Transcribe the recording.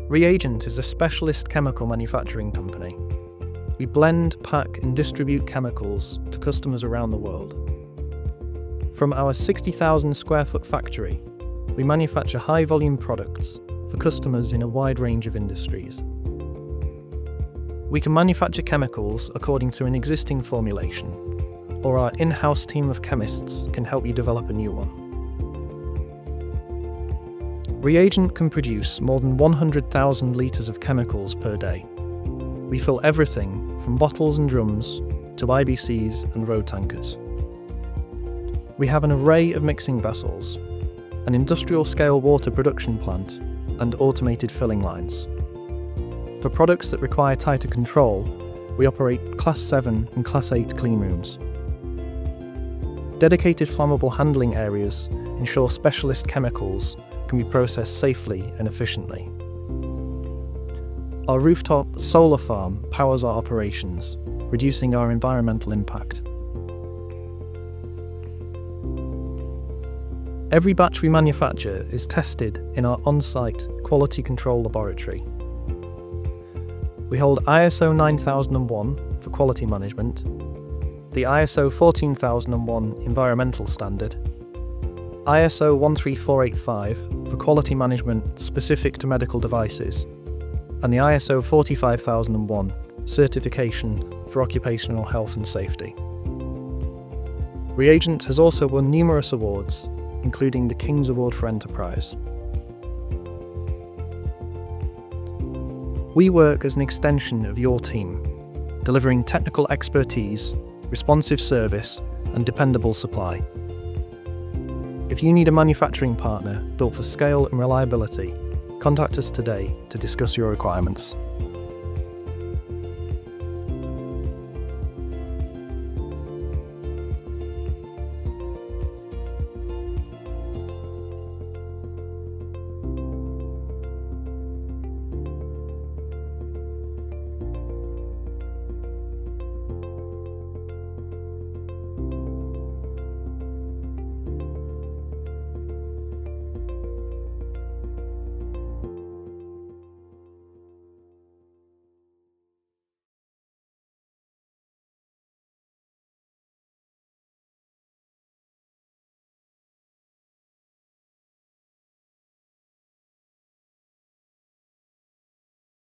ReAgent is a specialist chemical manufacturing company. We blend, pack and distribute chemicals to customers around the world. From our 60,000 square foot factory, we manufacture high-volume products for customers in a wide range of industries. We can manufacture chemicals according to an existing formulation, or our in-house team of chemists can help you develop a new one. ReAgent can produce more than 100,000 litres of chemicals per day. We fill everything from bottles and drums to IBCs and road tankers. We have an array of mixing vessels, an industrial-scale water production plant, and automated filling lines. For products that require tighter control, we operate Class 7 and Class 8 cleanrooms. Dedicated flammable handling areas ensure specialist chemicals can be processed safely and efficiently. Our rooftop solar farm powers our operations, reducing our environmental impact. Every batch we manufacture is tested in our on-site quality control laboratory. We hold ISO 9001 for quality management, the ISO 14001 environmental standard, ISO 13485 for quality management specific to medical devices, and the ISO 45001 certification for occupational health and safety. ReAgent has also won numerous awards, including the King's Award for Enterprise. We work as an extension of your team, delivering technical expertise, responsive service, and dependable supply. If you need a manufacturing partner built for scale and reliability, contact us today to discuss your requirements.